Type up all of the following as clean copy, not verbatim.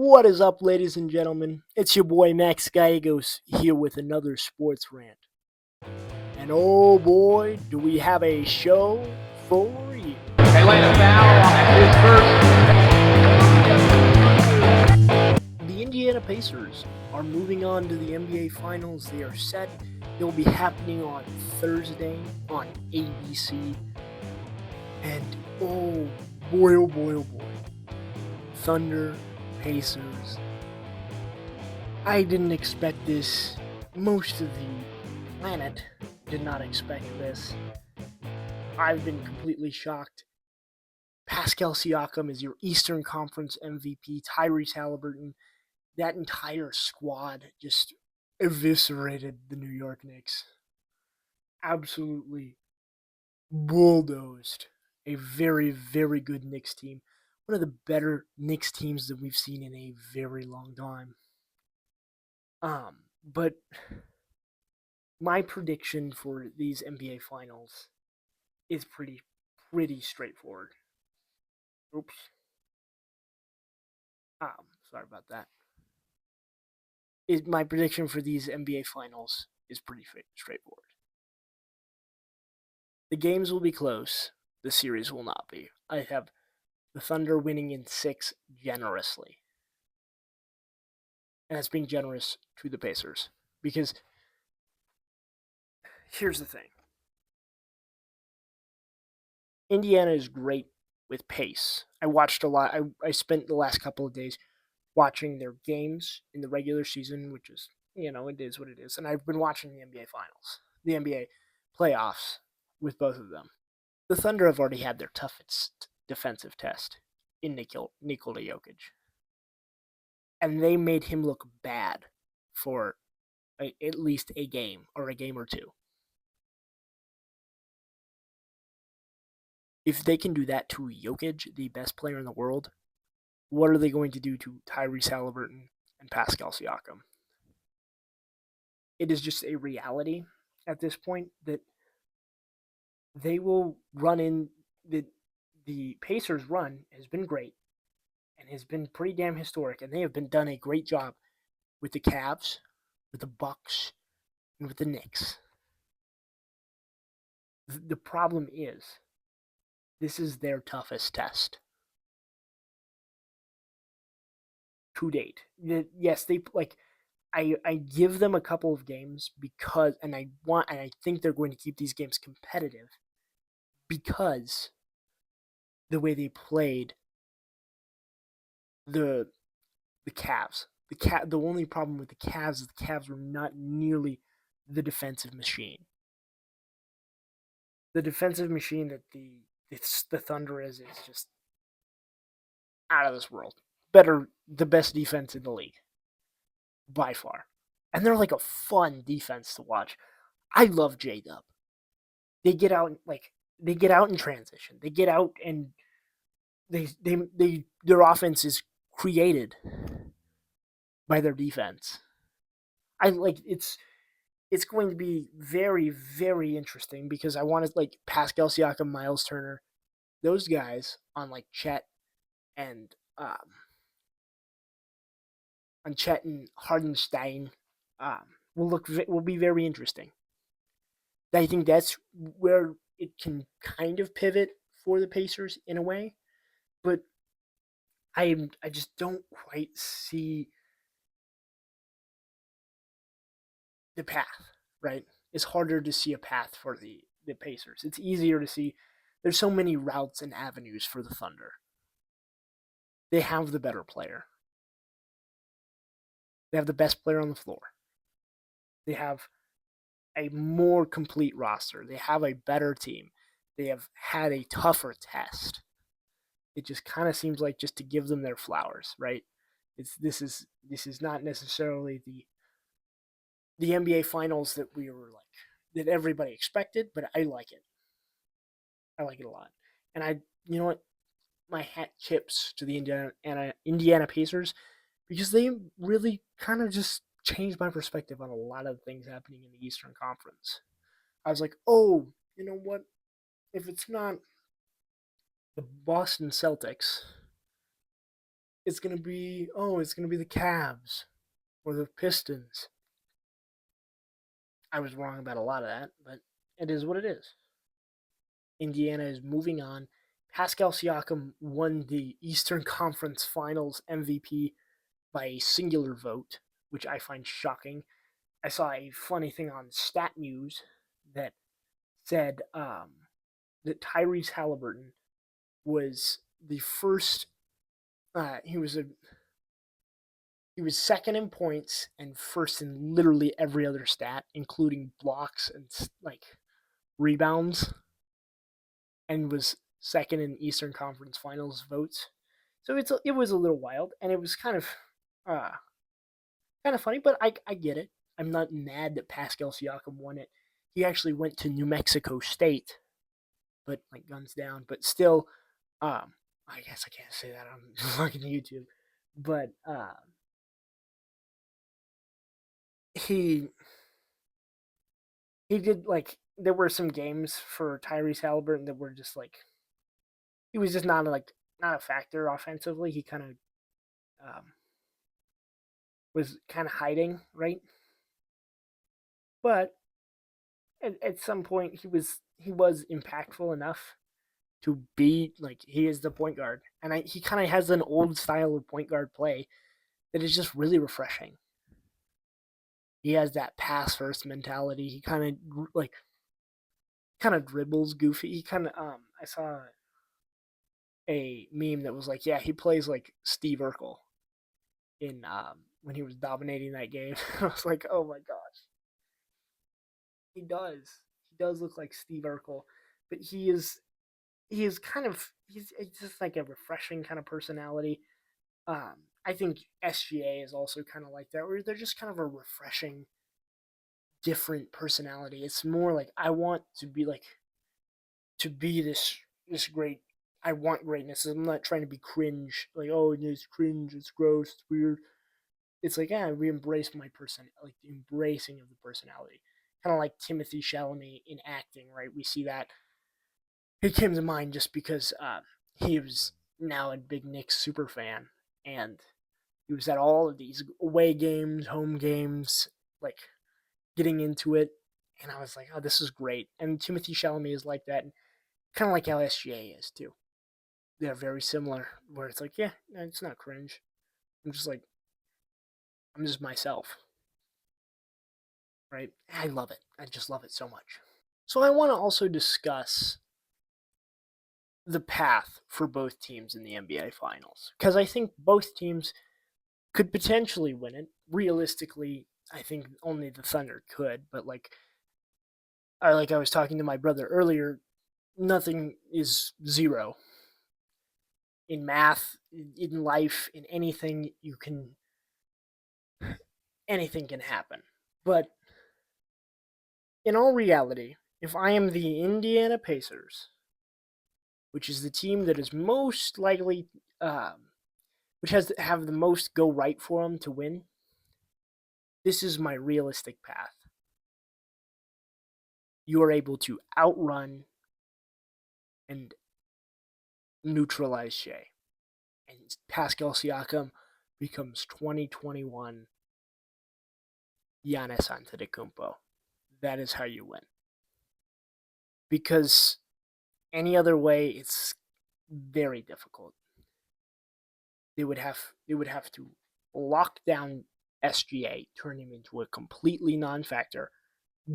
What is up, ladies and gentlemen? It's your boy Max Gallegos here with another sports rant. And oh boy, do we have a show for you. Atlanta foul on his first. The Indiana Pacers are moving on to the NBA Finals. They are set. They'll be happening on Thursday on ABC. And oh boy, Thunder, Pacers. I didn't expect this. Most of the planet did not expect this. I've been completely shocked. Pascal Siakam is your Eastern Conference MVP. Tyrese Halliburton, that entire squad just eviscerated the New York Knicks. Absolutely bulldozed a very, very good Knicks team. One of the better Knicks teams that we've seen in a very long time. But my prediction for these NBA Finals is pretty straightforward. Oops. Sorry about that. My prediction for these NBA Finals is pretty straightforward. The games will be close. The series will not be. I have the Thunder winning in 6 generously. And that's being generous to the Pacers. Because here's the thing. Indiana is great with pace. I watched a lot. I spent the last couple of days watching their games in the regular season, which is, it is what it is. And I've been watching the NBA Finals, the NBA playoffs with both of them. The Thunder have already had their toughest defensive test in Nikola Jokic. And they made him look bad for at least a game or a game or two. If they can do that to Jokic, the best player in the world, what are they going to do to Tyrese Halliburton and Pascal Siakam? It is just a reality at this point that they will run in. The Pacers' run has been great and has been pretty damn historic, and they have done a great job with the Cavs, with the Bucks, and with the Knicks. The problem is, this is their toughest test to date. Yes, they I give them a couple of games because, and I think they're going to keep these games competitive because the way they played the Cavs. The only problem with the Cavs is the Cavs were not nearly the defensive machine. The defensive machine that the Thunder is just out of this world. The best defense in the league by far, and they're like a fun defense to watch. I love J-Dub. They get out in transition. They get out and their offense is created by their defense. It's going to be very, very interesting because I wanted Pascal Siakam, Miles Turner, those guys on Chet and Hardenstein will be very interesting. I think that's where it can kind of pivot for the Pacers in a way, but I just don't quite see the path, right? It's harder to see a path for the Pacers. It's easier to see. There's so many routes and avenues for the Thunder. They have the better player. They have the best player on the floor. They have a more complete roster. They have a better team. They have had a tougher test. It just kind of seems like just to give them their flowers, right? This is not necessarily the NBA Finals that that everybody expected, but I like it. I like it a lot, and you know what, my hat tips to the Indiana Pacers because they really kind of just changed my perspective on a lot of things happening in the Eastern Conference. I was like, oh, you know what? If it's not the Boston Celtics, it's gonna be the Cavs or the Pistons. I was wrong about a lot of that, but it is what it is. Indiana is moving on. Pascal Siakam won the Eastern Conference Finals MVP by a singular vote, which I find shocking. I saw a funny thing on Stat News that said that Tyrese Halliburton was the first. He was second in points and first in literally every other stat, including blocks and like rebounds, and was second in Eastern Conference Finals votes. So it was a little wild, and it was uh, kind of funny, but I get it. I'm not mad that Pascal Siakam won it. He actually went to New Mexico State, but like guns down. But still, I guess I can't say that on fucking YouTube. But he he did like there were some games for Tyrese Halliburton that were just like he was just not a factor offensively. He kind of was kind of hiding, right? But at some point he was impactful enough to be like he is the point guard, and he kind of has an old style of point guard play that is just really refreshing. He has that pass first mentality. He kind of dribbles goofy. He kind of I saw a meme that was like, yeah, he plays like Steve Urkel in when he was dominating that game. I was like, oh my gosh, he does. He does look like Steve Urkel, but he's just like a refreshing kind of personality. I think SGA is also kind of like that, where they're just kind of a refreshing, different personality. It's more like I want to be this great. I want greatness. I'm not trying to be cringe. Like, oh, it's cringe. It's gross. It's weird. It's like, yeah, we embrace my person, like the embracing of the personality. Kind of like Timothy Chalamet in acting, right? We see that. He came to mind just because he was now a big Knicks super fan, and he was at all of these away games, home games, like getting into it. And I was like, oh, this is great. And Timothy Chalamet is like that, kind of like how SGA is too. They're very similar, where it's like, yeah, it's not cringe. I'm just like, I'm just myself, right? I love it. I just love it so much. So I want to also discuss the path for both teams in the NBA Finals because I think both teams could potentially win it. Realistically, I think only the Thunder could, but like I was talking to my brother earlier, nothing is zero in math, in life, in anything. Anything can happen. But in all reality, if I am the Indiana Pacers, which is the team that is most likely, which has to have the most go right for them to win, this is my realistic path. You are able to outrun and neutralize Shea. And Pascal Siakam becomes 2021 Giannis Antetokounmpo. That is how you win. Because any other way, it's very difficult. They would have to lock down SGA, turn him into a completely non-factor.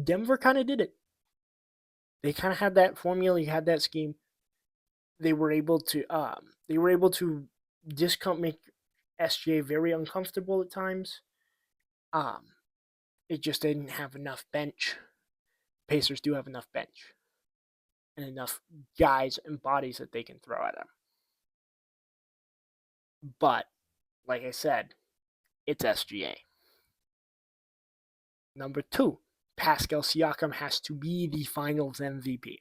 Denver kind of did it. They kind of had that formula, you had that scheme. They were able to make SGA very uncomfortable at times. It just didn't have enough bench. Pacers do have enough bench and enough guys and bodies that they can throw at him. But like I said, it's SGA. Number 2, Pascal Siakam has to be the Finals MVP.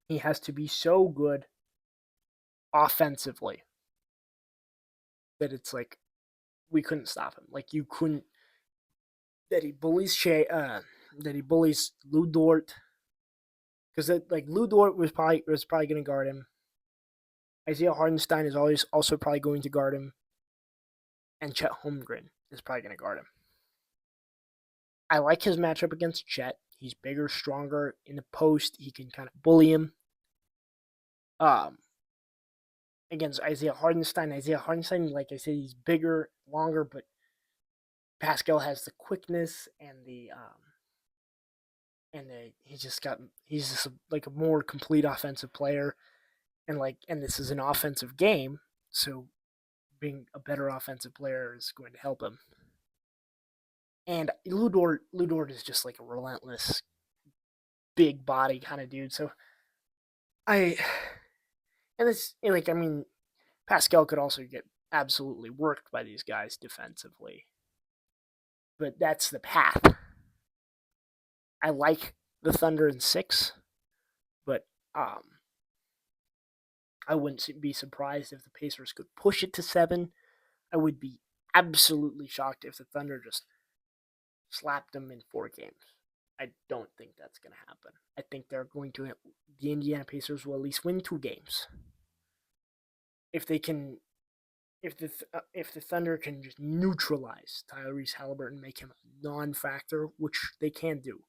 He has to be so good offensively that it's like we couldn't stop him. Like you couldn't that he bullies that he bullies Lou Dort because like Lou Dort was probably going to guard him. Isaiah Hardenstein is always also probably going to guard him, and Chet Holmgren is probably going to guard him. I like his matchup against Chet. He's bigger, stronger in the post. He can kind of bully him. Against Isaiah Hardenstein, like I said, he's bigger, longer, but Pascal has the quickness and he's just like a more complete offensive player, and this is an offensive game, so being a better offensive player is going to help him. And Lu Dort is just like a relentless, big body kind of dude. So I and it's like, I mean, Pascal could also get absolutely worked by these guys defensively, but that's the path. I like the Thunder in 6, but I wouldn't be surprised if the Pacers could push it to 7. I would be absolutely shocked if the Thunder just slapped them in 4 games. I don't think that's going to happen. I think the Indiana Pacers will at least win 2 games. If they can, if the Thunder can just neutralize Tyrese Halliburton, make him a non-factor, which they can do.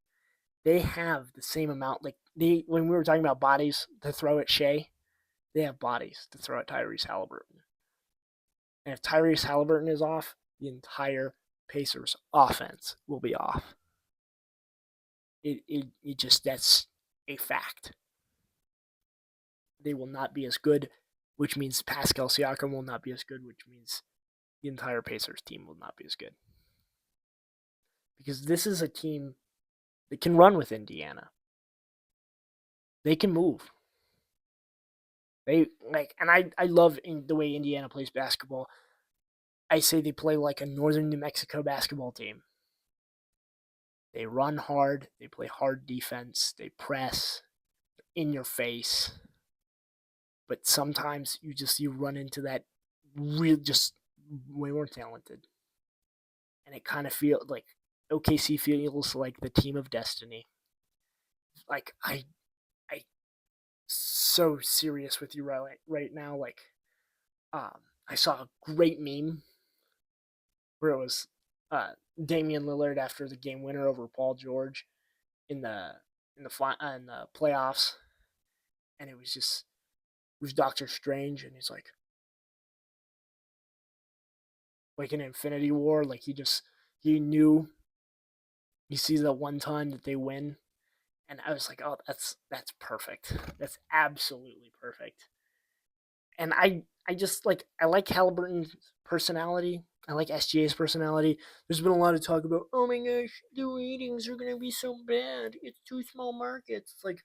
They have the same amount. Like when we were talking about bodies to throw at Shea, they have bodies to throw at Tyrese Halliburton. And if Tyrese Halliburton is off, the entire Pacers offense will be off. It just, that's a fact. They will not be as good, which means Pascal Siakam will not be as good, which means the entire Pacers team will not be as good. Because this is a team that can run with Indiana. They can move. And I love the way Indiana plays basketball. I say they play like a Northern New Mexico basketball team. They run hard. They play hard defense. They press in your face. But sometimes you run into that real, just way more talented. And it kind of feels like OKC feels like the team of destiny. Like I so serious with you right now. Like I saw a great meme where it was Damian Lillard after the game winner over Paul George in the playoffs, and it was Doctor Strange, and he's like an Infinity War, like he knew, he sees that one time that they win, and I was like, oh, that's perfect, that's absolutely perfect. And I just I like Halliburton's personality. I like SGA's personality. There's been a lot of talk about, oh my gosh, the ratings are gonna be so bad. It's too small markets. It's like,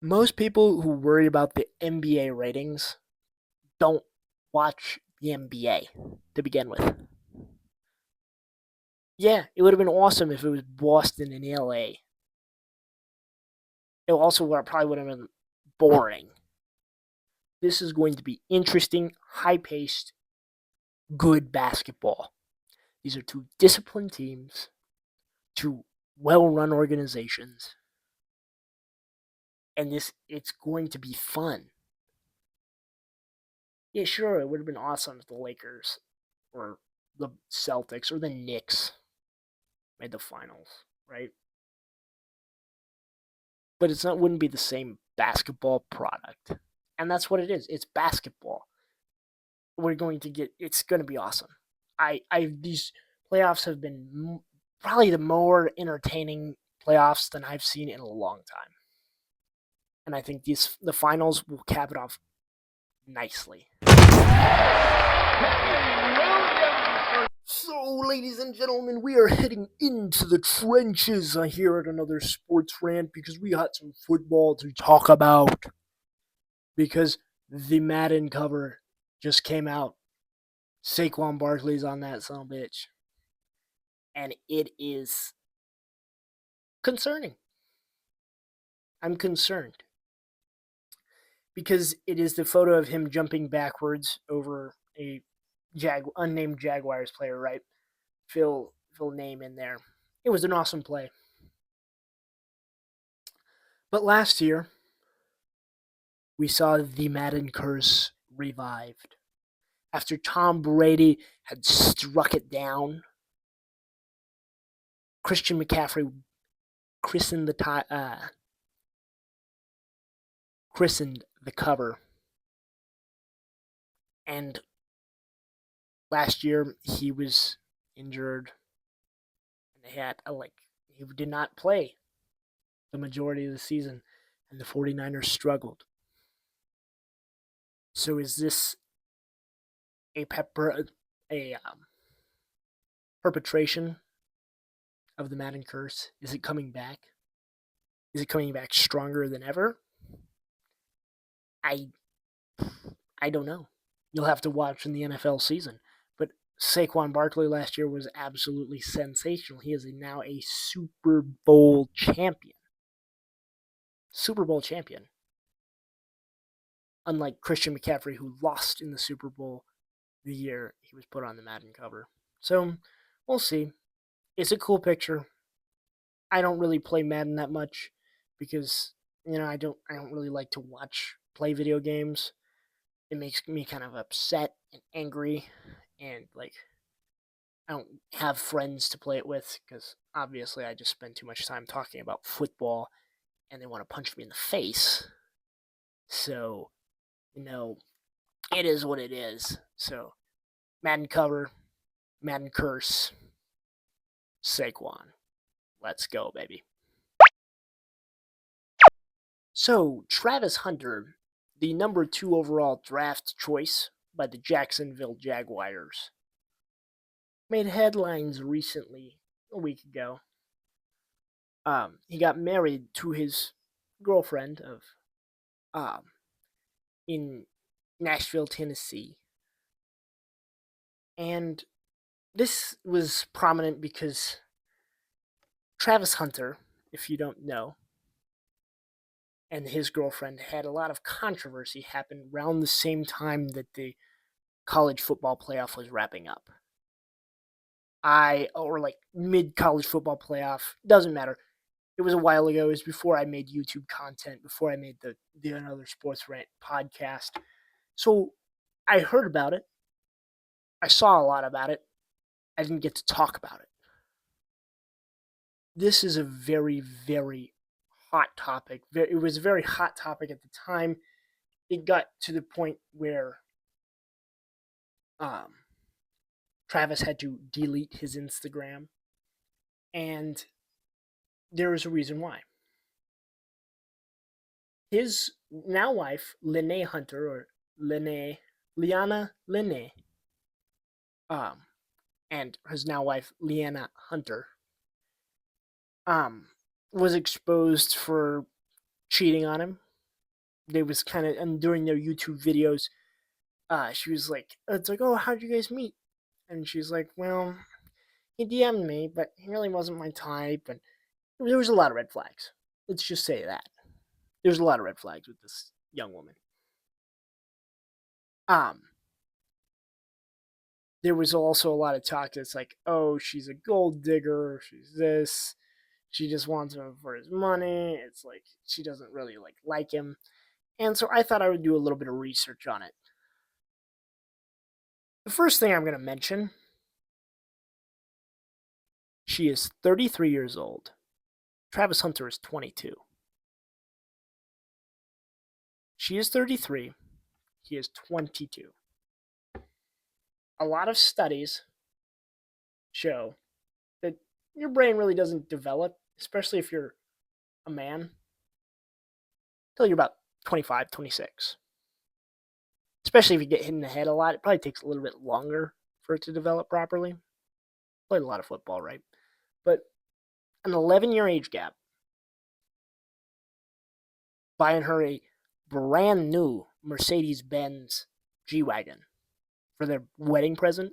most people who worry about the NBA ratings don't watch the NBA to begin with. Yeah, it would have been awesome if it was Boston and LA. It also probably would have been boring. This is going to be interesting, high paced, good basketball. These are 2 disciplined teams, 2 well run organizations, and it's going to be fun. Yeah, sure, it would have been awesome if the Lakers or the Celtics or the Knicks made the finals, right? But wouldn't be the same basketball product. And that's what it is. It's basketball. It's going to be awesome. These playoffs have been probably the more entertaining playoffs than I've seen in a long time. And I think the finals will cap it off nicely. So, ladies and gentlemen, we are heading into the trenches here at another sports rant because we got some football to talk about. Because the Madden cover just came out. Saquon Barkley's on that son of a bitch. And it is concerning. I'm concerned. Because it is the photo of him jumping backwards over a unnamed Jaguars player, right? Phil name in there. It was an awesome play. But last year, we saw the Madden curse revived. After Tom Brady had struck it down, Christian McCaffrey christened christened the cover. And last year he was injured, and he did not play the majority of the season, and the 49ers struggled. So is this a perpetration of the Madden curse? Is it coming back? Is it coming back stronger than ever? I don't know. You'll have to watch in the NFL season. But Saquon Barkley last year was absolutely sensational. He is now a Super Bowl champion. Super Bowl champion. Unlike Christian McCaffrey, who lost in the Super Bowl the year he was put on the Madden cover. So we'll see. It's a cool picture. I don't really play Madden that much because I don't really like to play video games. It makes me kind of upset and angry, and I don't have friends to play it with because obviously I just spend too much time talking about football and they want to punch me in the face. So, it is what it is. So, Madden cover, Madden curse, Saquon. Let's go, baby. So, Travis Hunter, the number 2 overall draft choice by the Jacksonville Jaguars, made headlines recently, a week ago. He got married to his girlfriend in Nashville, Tennessee. And this was prominent because Travis Hunter, if you don't know, and his girlfriend had a lot of controversy happen around the same time that the college football playoff was wrapping up. Or like mid college football playoff, doesn't matter. It was a while ago. It was before I made YouTube content, before I made the Another Sports Rant podcast. So I heard about it. I saw a lot about it. I didn't get to talk about it. This is a very, very hot topic. It was a very hot topic at the time. It got to the point where Travis had to delete his Instagram, and there is a reason why. His now wife, Lene Hunter, or Liana Lene, and his now wife, Leanna Hunter, was exposed for cheating on him. They was kind of, and during their YouTube videos, she was like, it's like, oh, how'd you guys meet? And she's like, well, he DM'd me, but he really wasn't my type, and there was a lot of red flags. Let's just say that. There's a lot of red flags with this young woman. There was also a lot of talk that's like, oh, she's a gold digger, she's this, she just wants him for his money. It's like she doesn't really like him. And so I thought I would do a little bit of research on it. The first thing I'm going to mention, she is 33 years old. Travis Hunter is 22. She is 33. He is 22. A lot of studies show that your brain really doesn't develop, especially if you're a man, until you're about 25, 26. Especially if you get hit in the head a lot, it probably takes a little bit longer for it to develop properly. Played a lot of football, right? But an 11-year age gap, buying her a brand new Mercedes-Benz G-Wagon for their wedding present,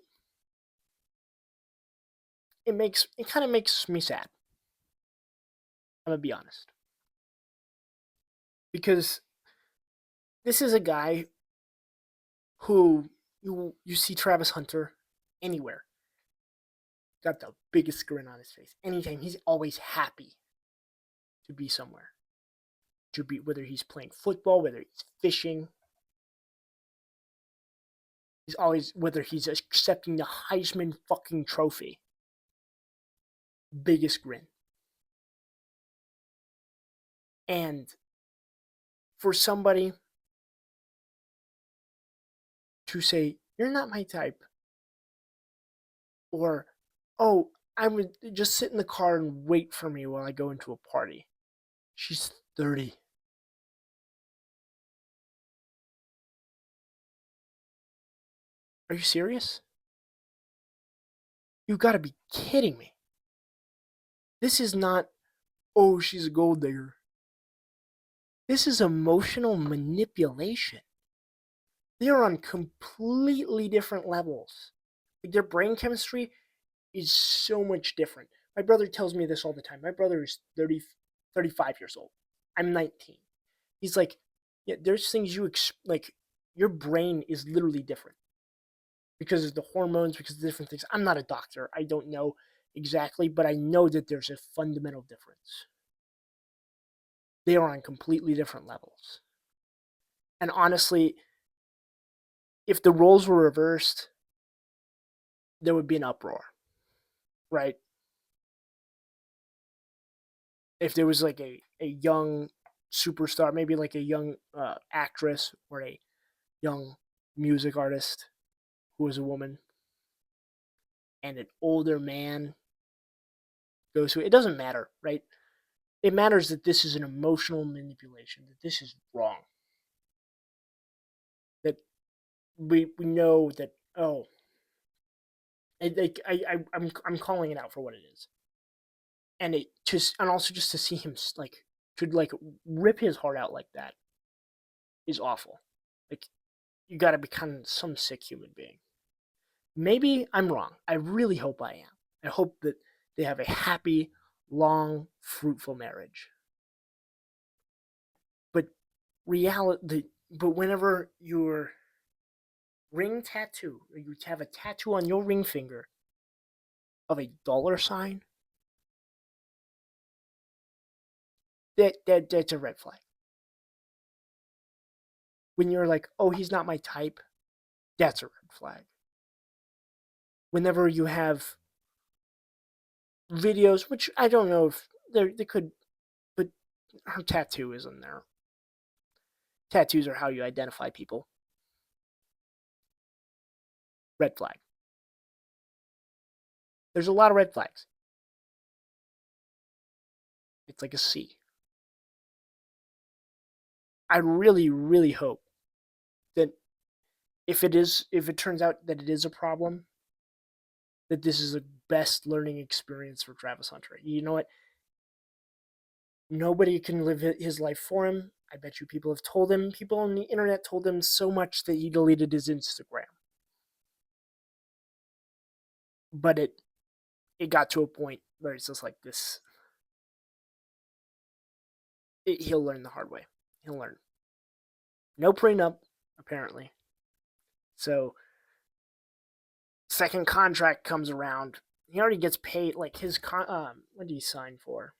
it kind of makes me sad. I'm going to be honest. Because this is a guy who you see Travis Hunter anywhere. Got the biggest grin on his face. Anytime, he's always happy to be somewhere. to be, whether he's playing football, whether he's fishing. He's always, whether he's accepting the Heisman fucking trophy. Biggest grin. And for somebody to say, you're not my type, or, oh, I would just sit in the car and wait for me while I go into a party. She's 30. Are you serious? You gotta be kidding me. This is not, oh, she's a gold digger. This is emotional manipulation. They are on completely different levels. Like, their brain chemistry is so much different. My brother tells me this all the time. My brother is 35 years old. I'm 19. He's like, yeah, there's things like, your brain is literally different because of the hormones, because of the different things. I'm not a doctor. I don't know exactly, but I know that there's a fundamental difference. They are on completely different levels. And honestly, if the roles were reversed, there would be an uproar, right? If there was like a young superstar, maybe like a young actress or a young music artist who was a woman, and an older man goes to it, doesn't matter, right? It matters that this is an emotional manipulation, that this is wrong. That we know that, oh, I'm calling it out for what it is. And it just, and also just to see him like, to like rip his heart out like that is awful. Like, you got to be kind of some sick human being. Maybe I'm wrong. I really hope I am. I hope that they have a happy, long, fruitful marriage. But but whenever your ring tattoo, or you have a tattoo on your ring finger of a dollar sign, that's a red flag. When you're like, oh, he's not my type, that's a red flag. Whenever you have videos, which I don't know if they could, but her tattoo is in there. Tattoos are how you identify people. Red flag. There's a lot of red flags. It's like a C. I really, really hope that if it turns out that it is a problem, that this is the best learning experience for Travis Hunter. You know what? Nobody can live his life for him. I bet you people have told him, people on the internet told him so much that he deleted his Instagram. But it got to a point where it's just like this. He'll learn the hard way. He'll learn. No prenup, apparently. So, second contract comes around. He already gets paid. Like, his what did he sign for?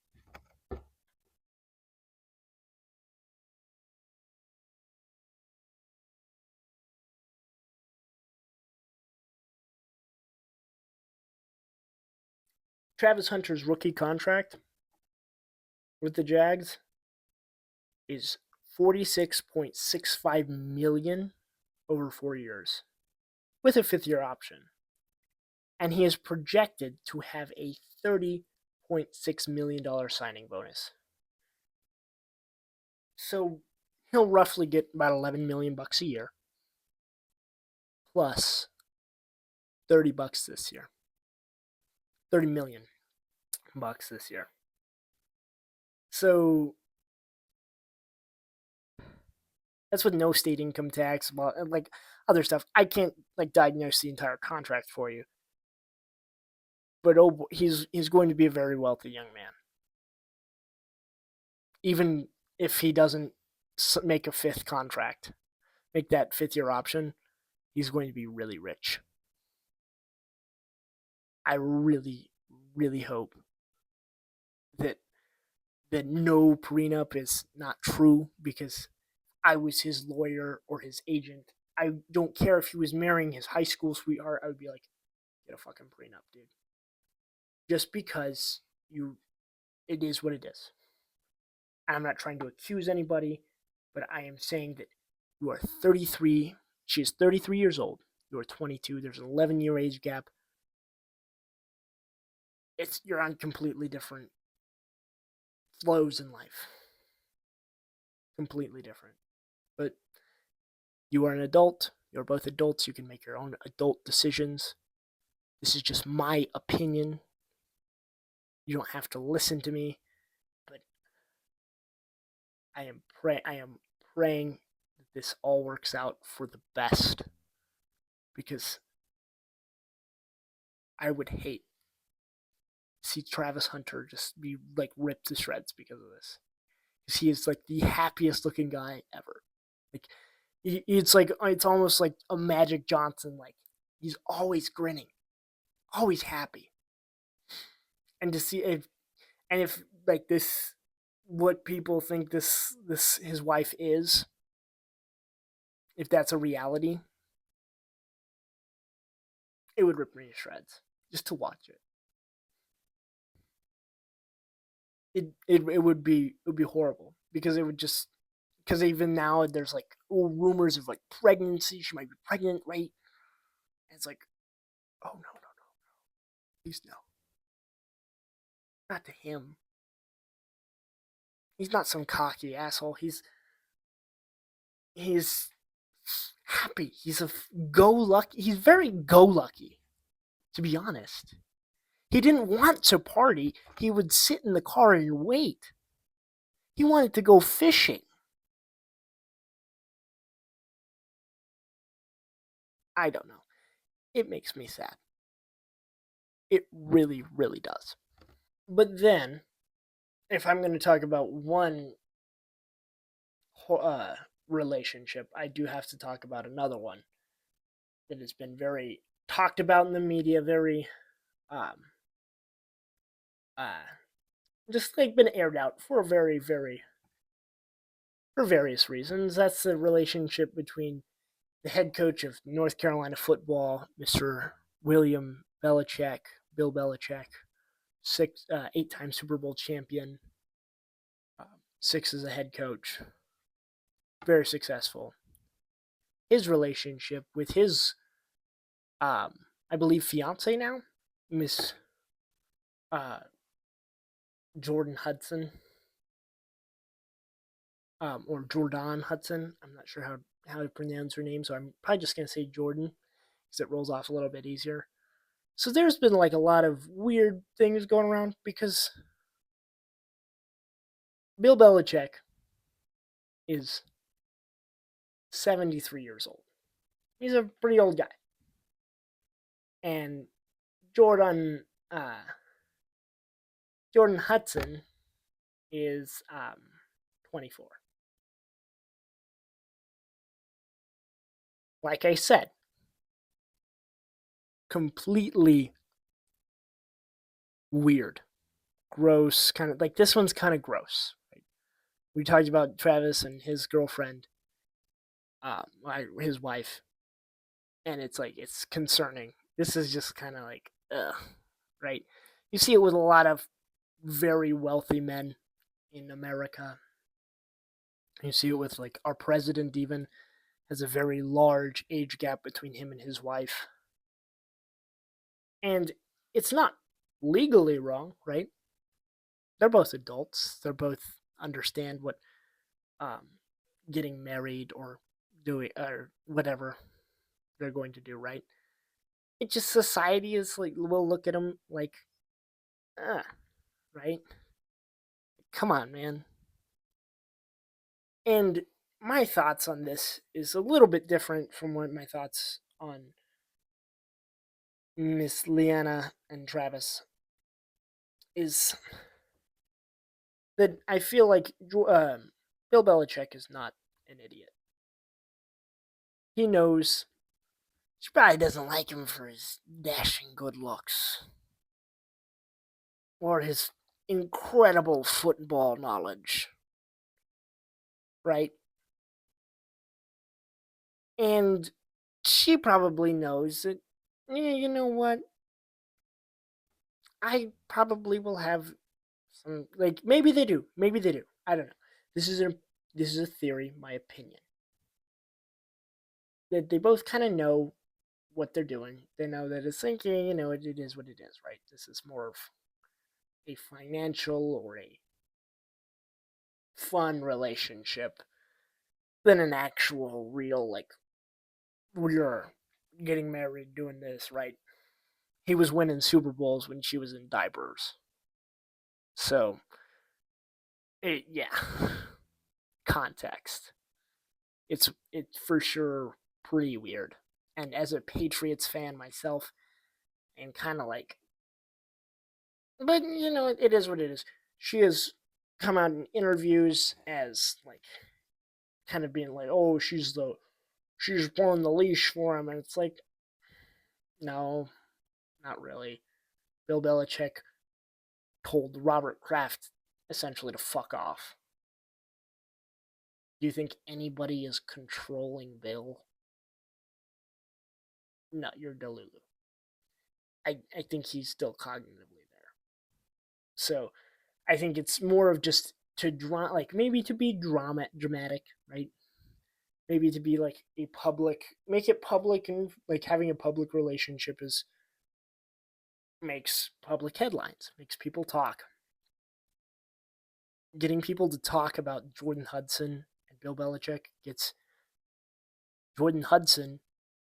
Travis Hunter's rookie contract with the Jags is $46.65 million over 4 years with a 5th-year option. And he is projected to have a $30.6 million signing bonus. So he'll roughly get about $11 million a year, plus $30 this year. $30 million this year. So that's with no state income tax, like other stuff. I can't like diagnose the entire contract for you, but oh, he's going to be a very wealthy young man. Even if he doesn't make a 5th contract, make that 5th-year option, he's going to be really rich. I really, really hope that the no prenup is not true because I was his lawyer or his agent. I don't care if he was marrying his high school sweetheart. I would be like, get a fucking prenup, dude. Just because it is what it is. I'm not trying to accuse anybody, but I am saying that you are 33. She is 33 years old. You are 22. There's an 11-year age gap. You're on completely different flows in life. Completely different. But you are an adult. You're both adults. You can make your own adult decisions. This is just my opinion. You don't have to listen to me, but I am praying that this all works out for the best, because I would hate to see Travis Hunter just be like ripped to shreds because of this. Because he is like the happiest looking guy ever. Like it's almost like a Magic Johnson. Like he's always grinning, always happy. And to see if like this, what people think this his wife is, if that's a reality, it would rip me to shreds just to watch it. It would be horrible because it would just, because even now there's like rumors of like pregnancy. She might be pregnant, right? And it's like, oh no, no, no, please no, not to him. He's not some cocky asshole. He's happy. He's a go lucky. He's very go lucky, to be honest. He didn't want to party. He would sit in the car and wait. He wanted to go fishing. I don't know. It makes me sad. It really, really does. But then, if I'm going to talk about one relationship, I do have to talk about another one that has been very talked about in the media, very um, uh, just like been aired out for for various reasons. That's the relationship between the head coach of North Carolina football, Mr. William Belichick, Bill Belichick, 8-time Super Bowl champion, 6 as a head coach, very successful. His relationship with his, I believe, fiance now, Miss Jordan Hudson, or Jordan Hudson. I'm not sure how to pronounce her name, so I'm probably just gonna say Jordan because it rolls off a little bit easier. So there's been like a lot of weird things going around because Bill Belichick is 73 years old. He's a pretty old guy. And Jordan Jordan Hudson is 24. Like I said, completely weird, gross, kind of like this one's kind of gross. Right? We talked about Travis and his girlfriend, his wife, and it's like it's concerning. This is just kind of like, ugh, right? You see it with a lot of very wealthy men in America. You see it with like our president even has a very large age gap between him and his wife. And it's not legally wrong, right? They're both adults. They're both understand what getting married or doing or whatever they're going to do, right? It just society is like will look at them like, right? Come on, man. And my thoughts on this is a little bit different from what my thoughts on Miss Leanna and Travis is that I feel like Bill Belichick is not an idiot. He knows she probably doesn't like him for his dashing good looks or his incredible football knowledge, right? And she probably knows that, yeah, you know what? I probably will have some, like, maybe they do. Maybe they do. I don't know. This is a this is a theory, my opinion. That they both kind of know what they're doing. They know that it's like, yeah, it is what it is, right? This is more of a financial or a fun relationship than an actual real, like, we're getting married doing this, right? He was winning Super Bowls when she was in diapers. So, yeah, context. It's for sure pretty weird. And as a Patriots fan myself, and kind of like, but it is what it is. She has come out in interviews as like kind of being like, oh, she's pulling the leash for him, and it's like, no, not really. Bill Belichick told Robert Kraft essentially to fuck off. Do you think anybody is controlling Bill? No, you're Delulu. I think he's still cognitively there. So I think it's more of just to like maybe to be dramatic, right? Maybe to be like a public, make it public, and like having a public relationship is makes public headlines, makes people talk. Getting people to talk about Jordan Hudson and Bill Belichick gets Jordan Hudson,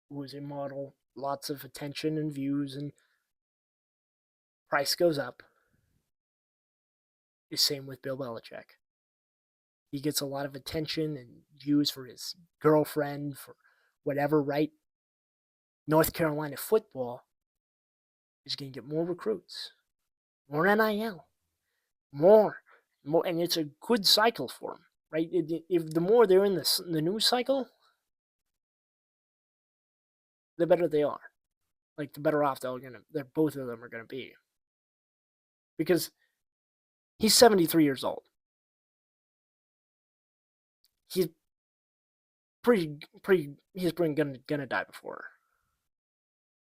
who is a model, lots of attention and views, and price goes up. The same with Bill Belichick. He gets a lot of attention and views for his girlfriend, for whatever, right? North Carolina football is going to get more recruits, more NIL, more, and it's a good cycle for them, right? If the more they're in the news cycle, the better they are. Like the better off they're both of them are gonna be, because he's 73 years old. He's he's gonna die before her.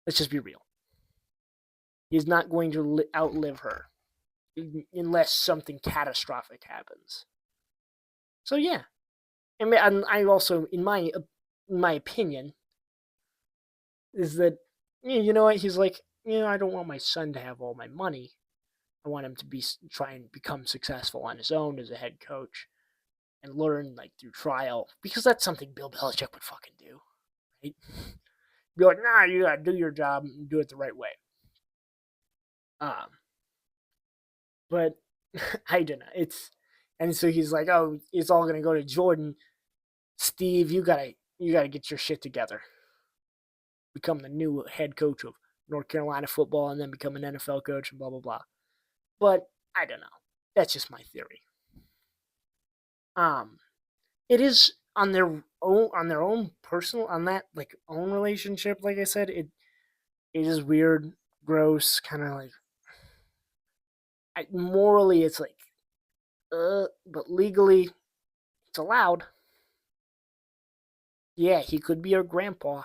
Let's just be real. He's not going to outlive her unless something catastrophic happens. So yeah, and I also, in my opinion, is that, you know what, he's like, I don't want my son to have all my money. I want him to try and become successful on his own as a head coach and learn like through trial, because that's something Bill Belichick would fucking do, right? Be like, nah, you gotta do your job and do it the right way. Um, but I don't know. And so he's like, oh, it's all gonna go to Jordan. Steve, you gotta get your shit together. Become the new head coach of North Carolina football, and then become an NFL coach, and blah blah blah. But I don't know. That's just my theory. Um, it is on their own personal, on that like own relationship. Like I said, it is weird, gross, kind of like, morally it's like, but legally it's allowed. Yeah, he could be our grandpa,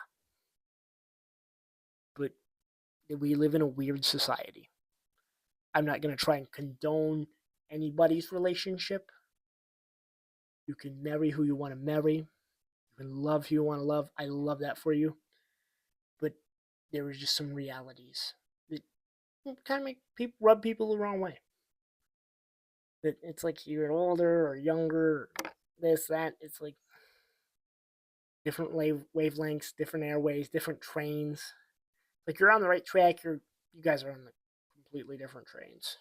but we live in a weird society. I'm not gonna try and condone anybody's relationship. You can marry who you want to marry. You can love who you want to love. I love that for you. But there is just some realities that kind of make people rub people the wrong way. That it's like you're older or younger, or this, that. It's like different wavelengths, different airways, different trains. Like you're on the right track. You guys are on the completely different trains,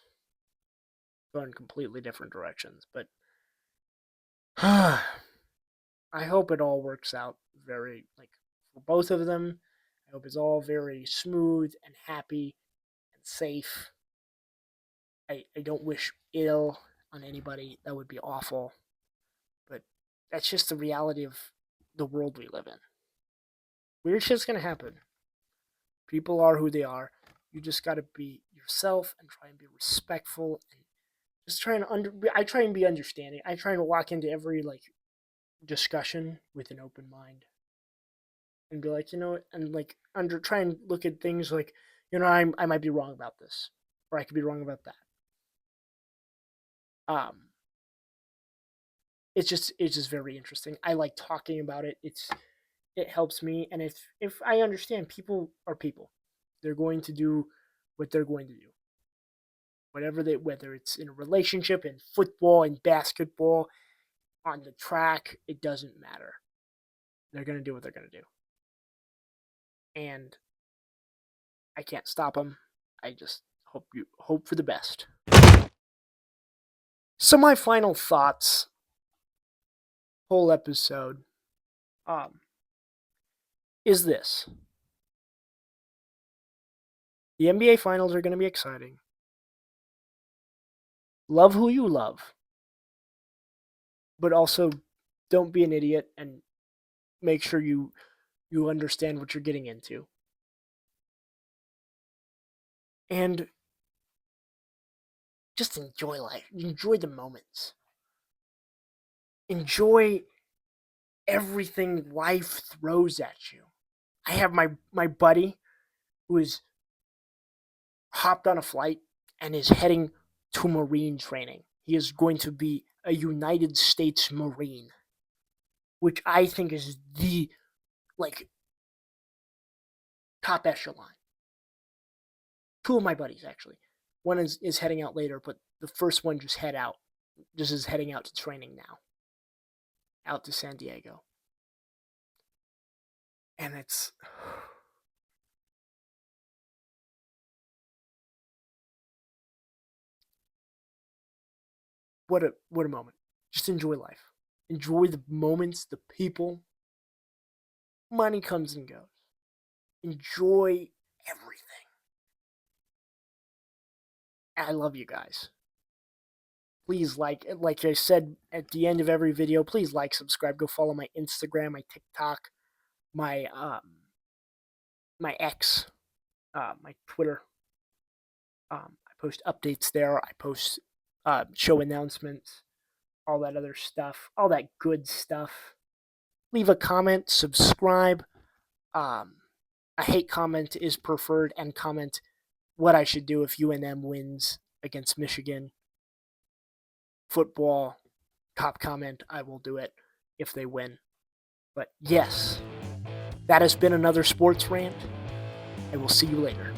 going completely different directions. But I hope it all works out very, like, for both of them. I hope it's all very smooth and happy and safe. I don't wish ill on anybody. That would be awful. But that's just the reality of the world we live in. Weird shit's gonna happen. People are who they are. You just gotta be yourself and try and be respectful and just trying to I try and be understanding. I try to walk into every like discussion with an open mind and be like, and like try and look at things like, I might be wrong about this, or I could be wrong about that. It's just very interesting. I like talking about it. It helps me, and if I understand, people are people. They're going to do what they're going to do. Whether it's in a relationship, in football, in basketball, on the track, it doesn't matter. They're going to do what they're going to do. And I can't stop them. I just hope for the best. So my final thoughts, whole episode, is this. The NBA Finals are going to be exciting. Love who you love. But also, don't be an idiot and make sure you understand what you're getting into. And just enjoy life. Enjoy the moments. Enjoy everything life throws at you. I have my buddy who is hopped on a flight and is heading to Marine training. He is going to be a United States Marine, which I think is the top echelon. Two of my buddies, actually. One is heading out later, but the first one just is heading out to training now. Out to San Diego. And it's what a moment. Just enjoy life. Enjoy the moments, the people. Money comes and goes. Enjoy everything. I love you guys. Please like I said at the end of every video, please like, subscribe, go follow my Instagram, my TikTok, my my X, my Twitter. I post updates there. I post show announcements, all that other stuff, all that good stuff. Leave a comment, subscribe. A hate comment is preferred, and comment what I should do if UNM wins against Michigan. Football, top comment, I will do it if they win. But yes, that has been another sports rant. I will see you later.